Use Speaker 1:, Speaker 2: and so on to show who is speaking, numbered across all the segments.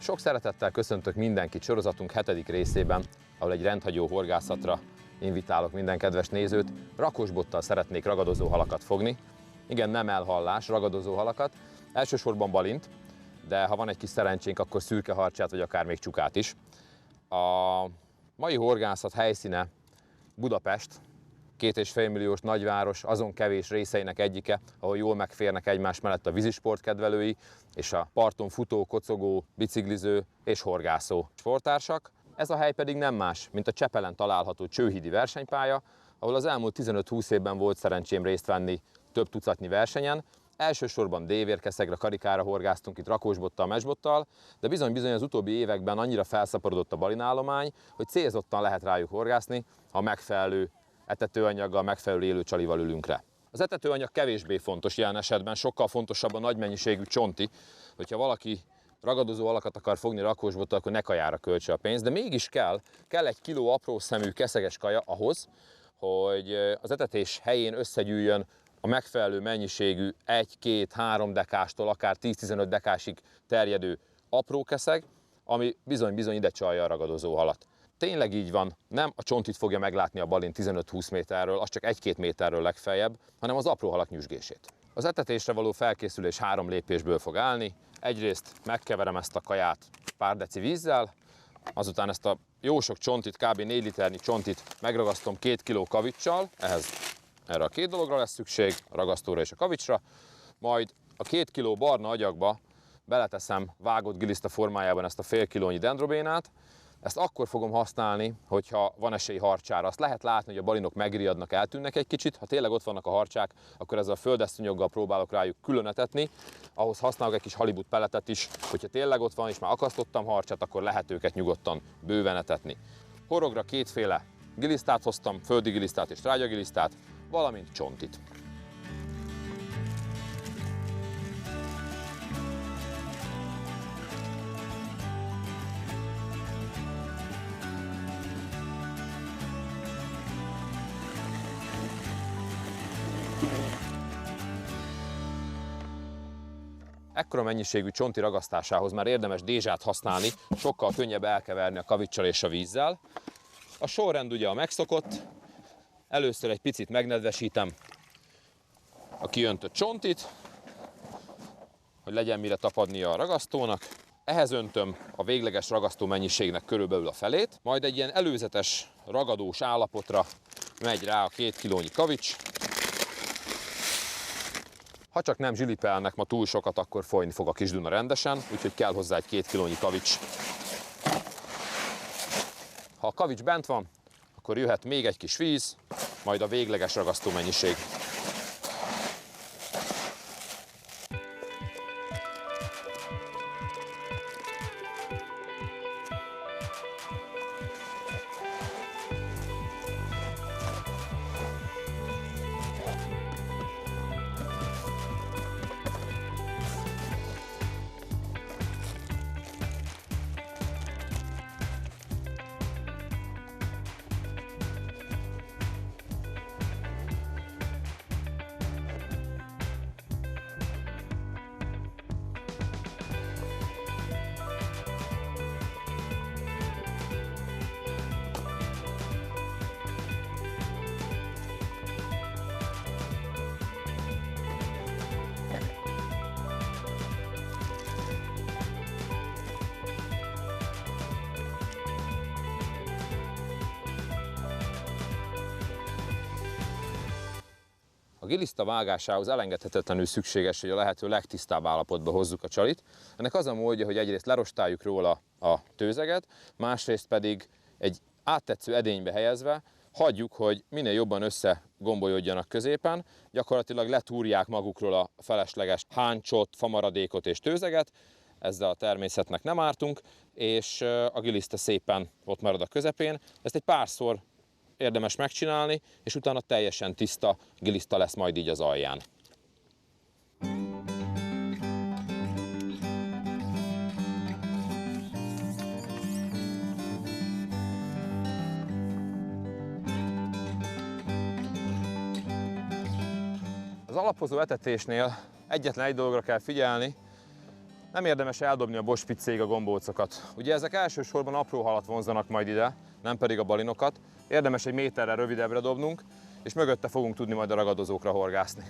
Speaker 1: Sok szeretettel köszöntök mindenkit sorozatunk 7. részében, ahol egy rendhagyó horgászatra invitálok minden kedves nézőt. Rakosbottal szeretnék ragadozó halakat fogni. Igen, nem elhallás, ragadozó halakat. Elsősorban balint, de ha van egy kis szerencsénk, akkor szürkeharcsát, vagy akár még csukát is. A mai horgászat helyszíne Budapest, 2,5 milliós nagyváros, azon kevés részeinek egyike, ahol jól megférnek egymás mellett a vízisport kedvelői és a parton futó, kocogó, bicikliző és horgászó sporttársak. Ez a hely pedig nem más, mint a Csepelen található Csőhídi versenypálya, ahol az elmúlt 15-20 évben volt szerencsém részt venni több tucatnyi versenyen. Elsősorban dévérkeszegre, karikára horgáztunk itt rakósbottal, mesbottal, de bizony-bizony az utóbbi években annyira felszaporodott a balinállomány, hogy célzottan lehet rájuk horgászni, ha megfelelő etetőanyaggal, megfelelő élőcsalival ülünk rá. Az etetőanyag kevésbé fontos jelen esetben, sokkal fontosabb a nagy mennyiségű csonti. Hogyha valaki ragadozó halakat akar fogni rakósbottal, akkor ne kajára költse a pénzt, de mégis kell 1 kiló apró szemű keszeges kaja ahhoz, hogy az etetés helyén összegyűjjön a megfelelő mennyiségű 1-2-3 dekástól akár 10-15 dekásig terjedő apró keszeg, ami bizony-bizony ide csalja a ragadozó halat. Tényleg így van, nem a csontit fogja meglátni a balin 15-20 méterről, az csak 1-2 méterről legfeljebb, hanem az apró halak nyüzsgését. Az etetésre való felkészülés 3 lépésből fog állni. Egyrészt megkeverem ezt a kaját pár deci vízzel, azután ezt a jó sok csontit, kb. 4 liternyi csontit megragasztom 2 kg kavicsal, erre a 2 dologra lesz szükség, a ragasztóra és a kavicsra, majd a 2 kg barna agyagba beleteszem vágott giliszta formájában ezt a fél kilónyi dendrobénát. Ezt akkor fogom használni, hogyha van esély harcsára. Azt lehet látni, hogy a balinok megriadnak, eltűnnek egy kicsit. Ha tényleg ott vannak a harcsák, akkor ezzel a földesztőnyoggal próbálok rájuk külön etetni. Ahhoz használok egy kis halibut peletet is. Hogyha tényleg ott van és már akasztottam harcsát, akkor lehet őket nyugodtan bőven etetni. Horogra 2 gilisztát hoztam, földi gilisztát és trágyagilisztát, valamint csontit. Ekkora mennyiségű csonti ragasztásához már érdemes dézsát használni, sokkal könnyebb elkeverni a kavicsal és a vízzel. A sorrend ugye a megszokott, először egy picit megnedvesítem a kiöntött csontit, hogy legyen mire tapadnia a ragasztónak. Ehhez öntöm a végleges ragasztó mennyiségnek körülbelül a felét, majd egy ilyen előzetes ragadós állapotra megy rá a 2 kilónyi kavics. Ha csak nem zsilipelnek ma túl sokat, akkor folyni fog a kis Duna rendesen, úgyhogy kell hozzá egy 2 kilónyi kavics. Ha a kavics bent van, akkor jöhet még egy kis víz, majd a végleges ragasztó mennyiség. A giliszta vágásához elengedhetetlenül szükséges, hogy a lehető legtisztább állapotba hozzuk a csalit. Ennek az a módja, hogy egyrészt lerostáljuk róla a tőzeget, másrészt pedig egy áttetsző edénybe helyezve hagyjuk, hogy minél jobban összegombolyodjanak középen, gyakorlatilag letúrják magukról a felesleges háncsot, famaradékot és tőzeget, ezzel a természetnek nem ártunk, és a giliszta szépen ott marad a közepén. Ezt egy párszor érdemes megcsinálni, és utána teljesen tiszta giliszta lesz majd így az alján. Az alapozó etetésnél egyetlen egy dologra kell figyelni, Nem érdemes eldobni a bospicéig a gombócokat. Ugye ezek elsősorban apró halat vonzanak majd ide, nem pedig a balinokat. Érdemes egy méterrel rövidebbre dobnunk, és mögötte fogunk tudni majd a ragadozókra horgászni.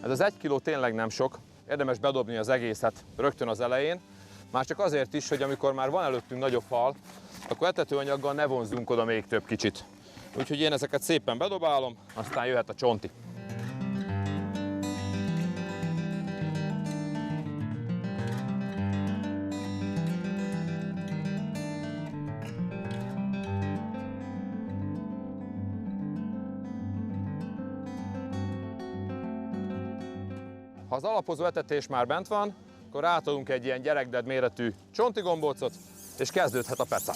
Speaker 1: Ez az 1 kiló tényleg nem sok, érdemes bedobni az egészet rögtön az elején, már csak azért is, hogy amikor már van előttünk nagyobb hal, akkor etetőanyaggal ne vonzzunk oda még több kicsit. Úgyhogy én ezeket szépen bedobálom, aztán jöhet a csonti. Ha az alapozó etetés már bent van, akkor átadunk egy ilyen gyerekded méretű csonti gombócot, és kezdődhet a peca.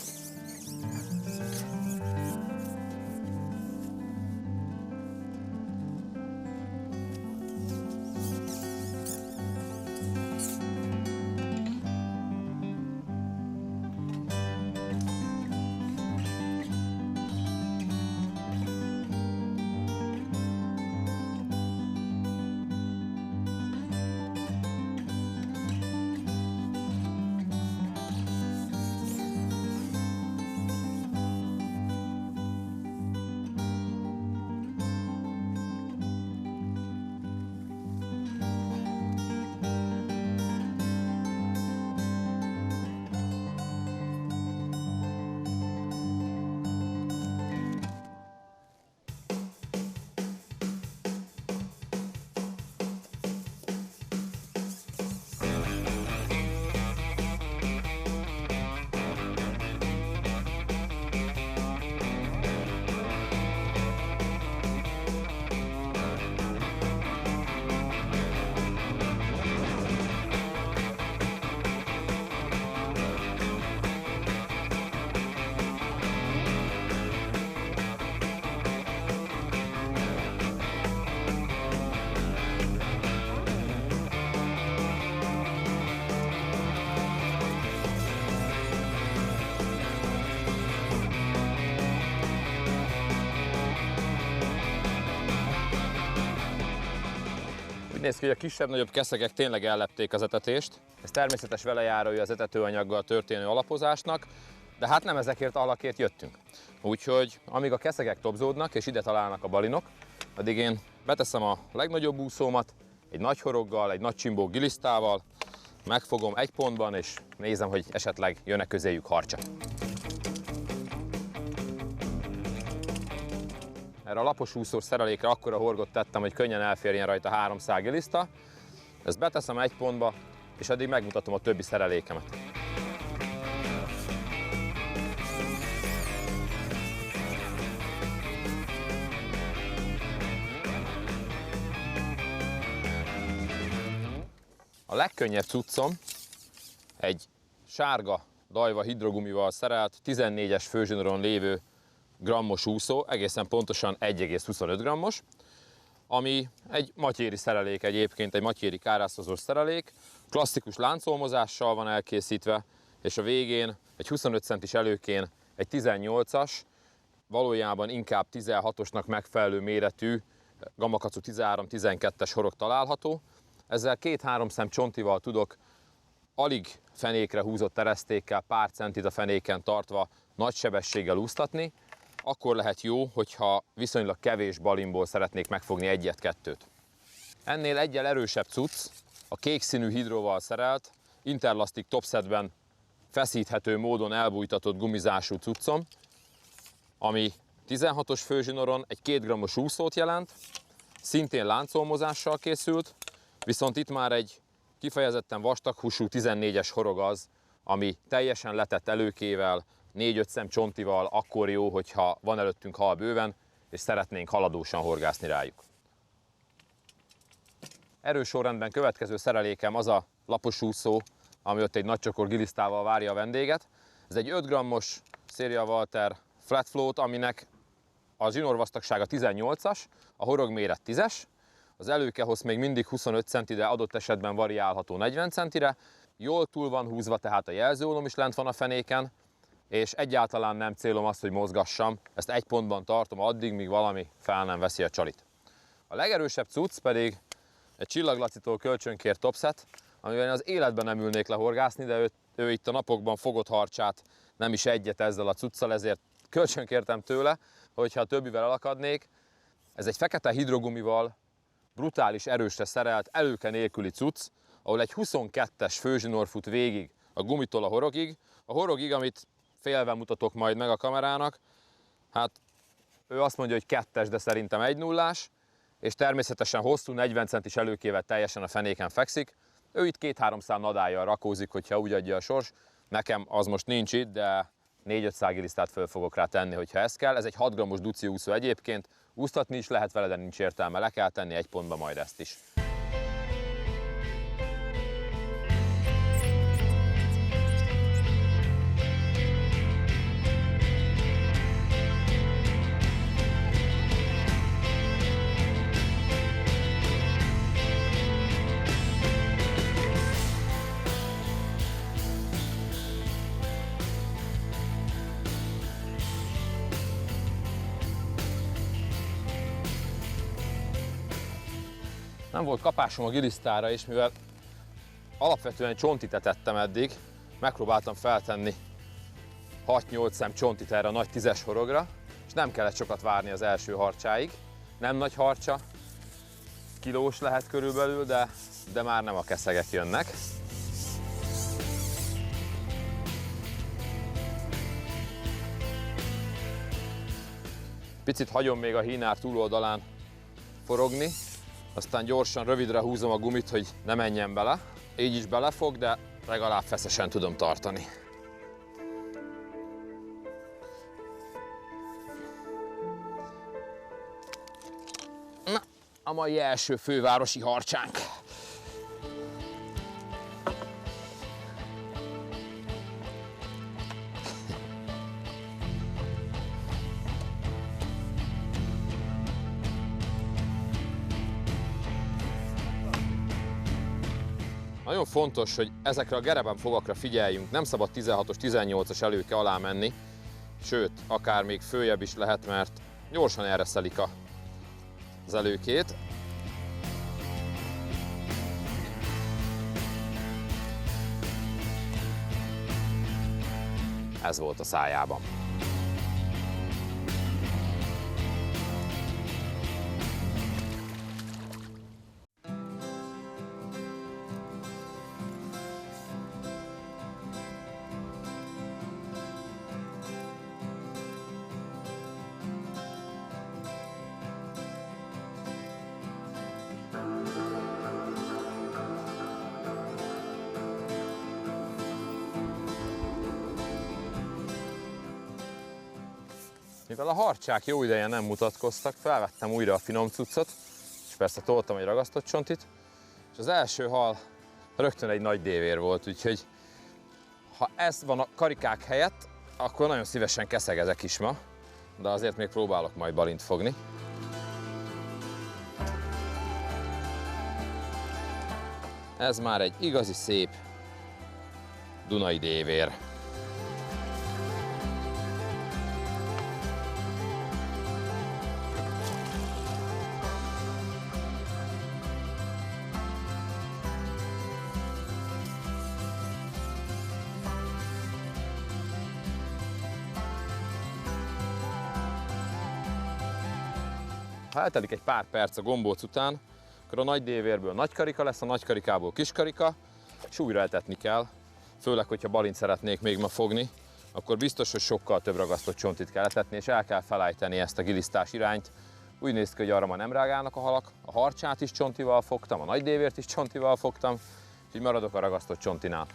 Speaker 1: Néz ki, hogy a kisebb-nagyobb keszegek tényleg ellepték az etetést. Ez természetes velejárója az etetőanyaggal történő alapozásnak, de hát nem ezekért a halakért jöttünk. Úgyhogy amíg a keszegek tobzódnak és ide találnak a balinok, addig én beteszem a legnagyobb úszómat, egy nagy horoggal, egy nagy csimbó gilisztával, megfogom egy pontban, és nézem, hogy esetleg jön-e közéjük harcsa. Erre a lapos úszós szerelékre akkora horgot tettem, hogy könnyen elférjen rajta 3 szál giliszta. Ezt beteszem egy pontba, és addig megmutatom a többi szerelékemet. A legkönnyebb cuccom egy sárga dajva hidrogumival szerelt 14-es főzsinoron lévő grammos úszó, egészen pontosan 1,25 grammos, ami egy matyéri szerelék egyébként, egy matyéri kárászhozós szerelék, klasszikus láncolmozással van elkészítve, és a végén egy 25 centis előkén egy 18-as, valójában inkább 16-osnak megfelelő méretű Gamakatsu 13-12-es horog található. Ezzel 2-3 szem csontival tudok alig fenékre húzott eresztékkel, pár centit a fenéken tartva nagy sebességgel úsztatni. Akkor lehet jó, hogyha viszonylag kevés balinból szeretnék megfogni egyet-kettőt. Ennél egyel erősebb cucc, a kék színű hidróval szerelt, Interlastic topsetben feszíthető módon elbújtatott gumizású cuccom, ami 16-os főzsinoron egy 2 grammos úszót jelent, szintén láncolmozással készült, viszont itt már egy kifejezetten vastaghúsú 14-es horog az, ami teljesen letett előkével, 4-5 szem csontival akkor jó, hogyha van előttünk hal bőven, és szeretnénk haladósan horgászni rájuk. Erősorrendben következő szerelékem az a lapos úszó, ami ott egy nagy csokor gilisztával várja a vendéget. Ez egy 5 grammos Seria Walter Flat Float, aminek a zsinórvastagsága 18-as, a horog méret 10-es, az előkehoz még mindig 25 centi, de adott esetben variálható 40 centire. Jól túl van húzva, tehát a jelzőólom is lent van a fenéken, és egyáltalán nem célom az, hogy mozgassam, ezt egy pontban tartom addig, míg valami fel nem veszi a csalit. A legerősebb cucc pedig egy Csillag Lacitól kölcsönkért topset, amivel én az életben nem ülnék le horgászni, de ő itt a napokban fogott harcsát, nem is egyet ezzel a cuccal, ezért kölcsönkértem tőle, hogyha a többivel elakadnék. Ez egy fekete hidrogumival brutális erősre szerelt, előke nélküli cucc, ahol egy 22-es főzsinór fut végig a gumitól a horogig. A horogig, amit félve mutatok majd meg a kamerának, hát ő azt mondja, hogy 2-es, de szerintem 1-0-ás, és természetesen hosszú 40 centis előkével teljesen a fenéken fekszik. Ő itt 2-3 szál nadállyal rakózik, hogyha úgy adja a sors. Nekem az most nincs itt, de 4-5 szágilisztát föl fogok rá tenni, hogyha ez kell. Ez egy 6 grammos duci úszó egyébként, úsztatni is lehet vele, de nincs értelme, le kell tenni egy pontba majd ezt is. Nem volt kapásom a gilisztára is, mivel alapvetően csontit etettem eddig, megpróbáltam feltenni 6-8 szem csontit erre a nagy 10-es horogra, és nem kellett sokat várni az első harcsáig. Nem nagy harcsa, kilós lehet körülbelül, de már nem a keszegek jönnek. Picit hagyom még a hínár túloldalán forogni, aztán gyorsan, rövidre húzom a gumit, hogy ne menjen bele. Így is belefog, de legalább feszesen tudom tartani. Na, a mai első fővárosi harcsánk. Nagyon fontos, hogy ezekre a gereben fogakra figyeljünk, nem szabad 16-os, 18-as előke alá menni, sőt, akár még följebb is lehet, mert gyorsan elreszelik az előkét. Ez volt a szájában. Mivel a harcsák jó ideje nem mutatkoztak, felvettem újra a finom cuccot, és persze toltam egy ragasztott csontit, és az első hal rögtön egy nagy dévér volt, úgyhogy ha ez van a karikák helyett, akkor nagyon szívesen keszegezek is ma, de azért még próbálok majd balint fogni. Ez már egy igazi szép dunai dévér. Ha eltelik egy pár perc a gombóc után, akkor a nagy dévérből nagy karika lesz, a nagy karikából kis karika, és újra etetni kell. Főleg, hogyha balint szeretnék még ma fogni, akkor biztos, hogy sokkal több ragasztott csontit kell etetni, és el kell felejteni ezt a gilisztás irányt. Úgy néz ki, hogy arra ma nem rágálnak a halak, a harcsát is csontival fogtam, a nagy dévért is csontival fogtam, úgyhogy maradok a ragasztott csontinál.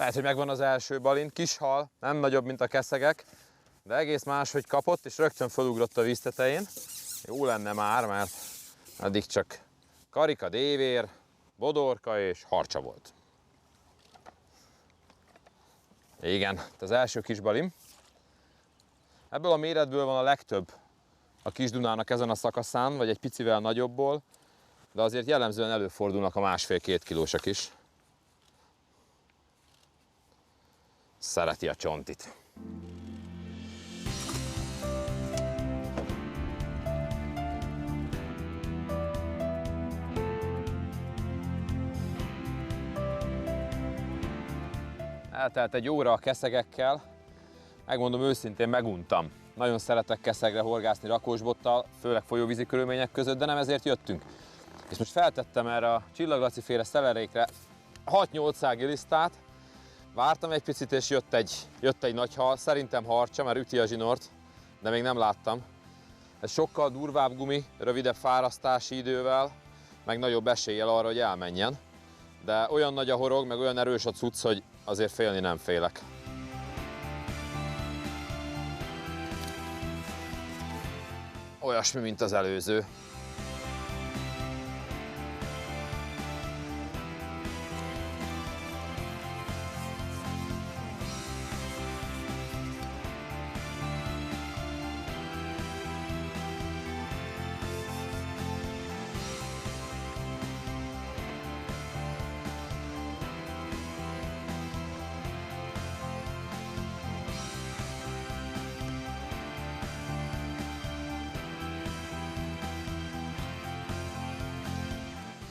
Speaker 1: Lehet, hogy megvan az első balint, kis hal, nem nagyobb, mint a keszegek, de egész máshogy kapott, és rögtön felugrott a víz tetején. Jó lenne már, mert addig csak karika, dévér, bodorka és harcsa volt. Igen, az első kis balim. Ebből a méretből van a legtöbb a Kis Dunának ezen a szakaszán, vagy egy picivel nagyobbból, de azért jellemzően előfordulnak a 1,5-2 kilósak is. Szereti a csontit. Eltelt egy óra a keszegekkel, megmondom őszintén, meguntam. Nagyon szeretek keszegre horgászni rakósbottal, főleg folyóvízi körülmények között, de nem ezért jöttünk. És most feltettem erre a csillaglaci féle szelerékre 6-8 szál gilisztát, vártam egy picit, és jött egy nagy hal, szerintem harcsa, mert üti a zsinort, de még nem láttam. Ez sokkal durvább gumi, rövidebb fárasztási idővel, meg nagyobb eséllyel arra, hogy elmenjen. De olyan nagy a horog, meg olyan erős a cucc, hogy azért félni nem félek. Olyasmi, mint az előző.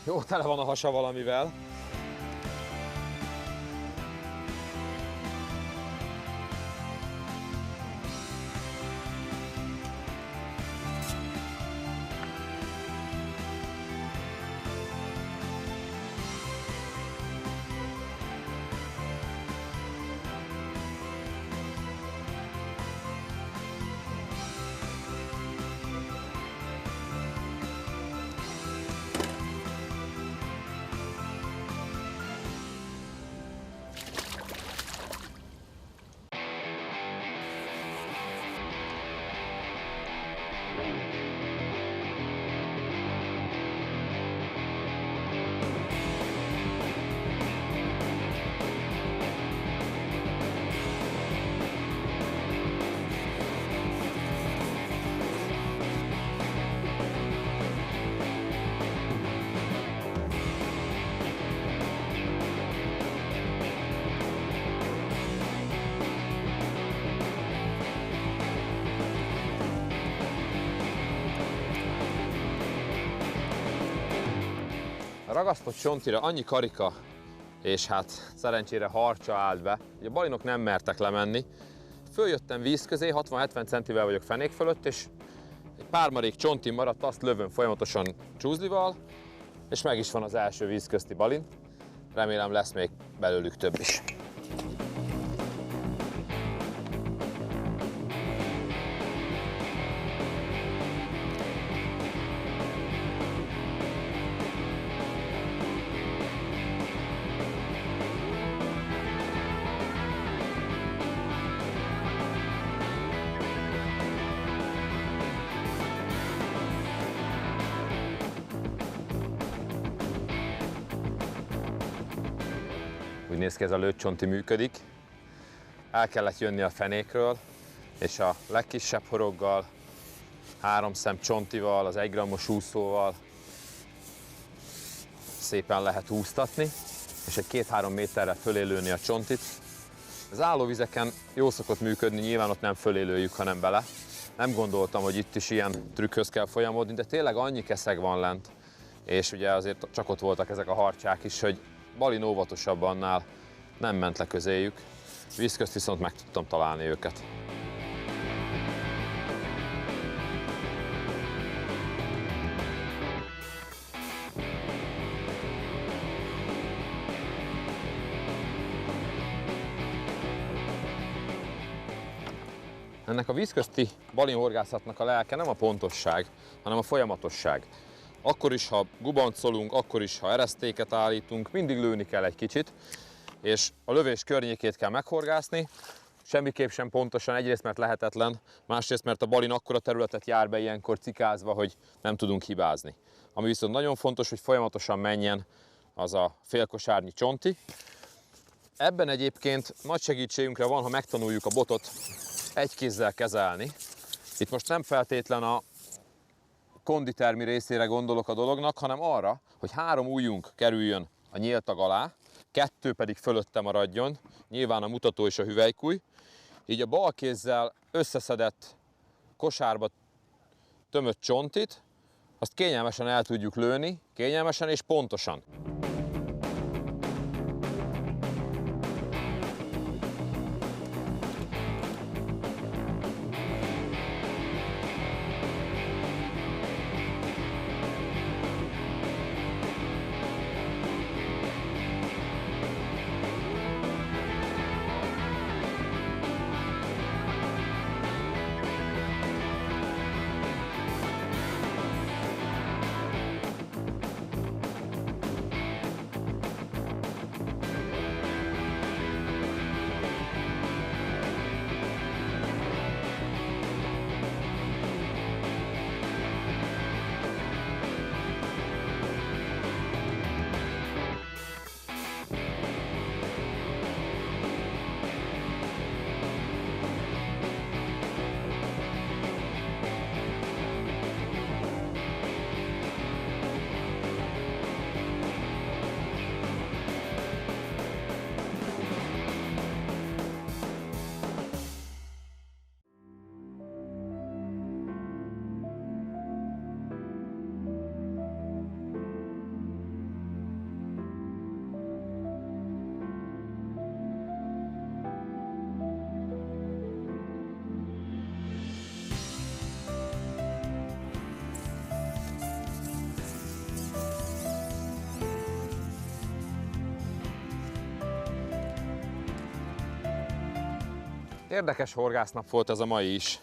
Speaker 1: Jó, tele van a hasa valamivel. A ragasztott csontira annyi karika, és hát szerencsére harcsa állt be, hogy a balinok nem mertek lemenni. Följöttem víz közé, 60-70 centivel vagyok fenék fölött, és egy pár marék csonti maradt, azt lövöm folyamatosan csúzlival, és meg is van az első víz közti balin. Remélem lesz még belőlük több is. Úgy néz ki, ez a lőcsonti működik. El kellett jönni a fenékről, és a legkisebb horoggal, 3 szem csontival, az 1 grammos úszóval szépen lehet úsztatni, és egy 2-3 méterre fölé lőni a csontit. Az állóvizeken jó szokott működni, nyilván ott nem fölé lőjük, hanem bele. Nem gondoltam, hogy itt is ilyen trükkhöz kell folyamodni, de tényleg annyi keszeg van lent, és ugye azért csak ott voltak ezek a harcsák is, hogy balin óvatosabb annál, nem ment le közéjük, víz közt viszont meg tudtam találni őket. Ennek a vízközti balinhorgászatnak a lelke nem a pontosság, hanem a folyamatosság. Akkor is, ha gubancolunk, akkor is, ha eresztéket állítunk, mindig lőni kell egy kicsit, és a lövés környékét kell meghorgászni, semmiképp sem pontosan, egyrészt mert lehetetlen, másrészt mert a balin akkora területet jár be ilyenkor cikázva, hogy nem tudunk hibázni. Ami viszont nagyon fontos, hogy folyamatosan menjen az a félkosárnyi csonti. Ebben egyébként nagy segítségünkre van, ha megtanuljuk a botot egy kézzel kezelni. Itt most nem feltétlen a konditermi részére gondolok a dolognak, hanem arra, hogy 3 ujjunk kerüljön a nyíltag alá, 2 pedig fölötte maradjon, nyilván a mutató és a hüvelykúj. Így a bal kézzel összeszedett kosárba tömött csontit, azt kényelmesen el tudjuk lőni, kényelmesen és pontosan. Érdekes horgásznap volt ez a mai is.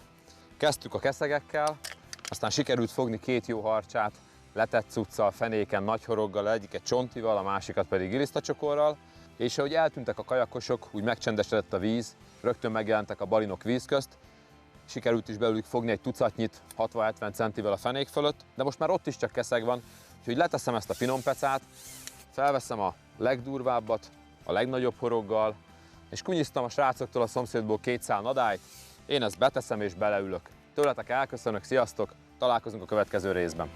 Speaker 1: Kezdtük a keszegekkel, aztán sikerült fogni 2 jó harcsát, letett cuccal, fenéken, nagy horoggal, egyiket csontival, a másikat pedig gilisztacsokorral, és ahogy eltűntek a kajakosok, úgy megcsendesedett a víz, rögtön megjelentek a balinok víz közt, sikerült is belőlük fogni egy tucatnyit 60-70 centivel a fenék fölött, de most már ott is csak keszeg van, úgyhogy leteszem ezt a finom pecát, felveszem a legdurvábbat, a legnagyobb horoggal, és kunyiztam a srácoktól a szomszédból 2 szál nadályt, én ezt beteszem és beleülök. Tőletek elköszönök, sziasztok, találkozunk a következő részben.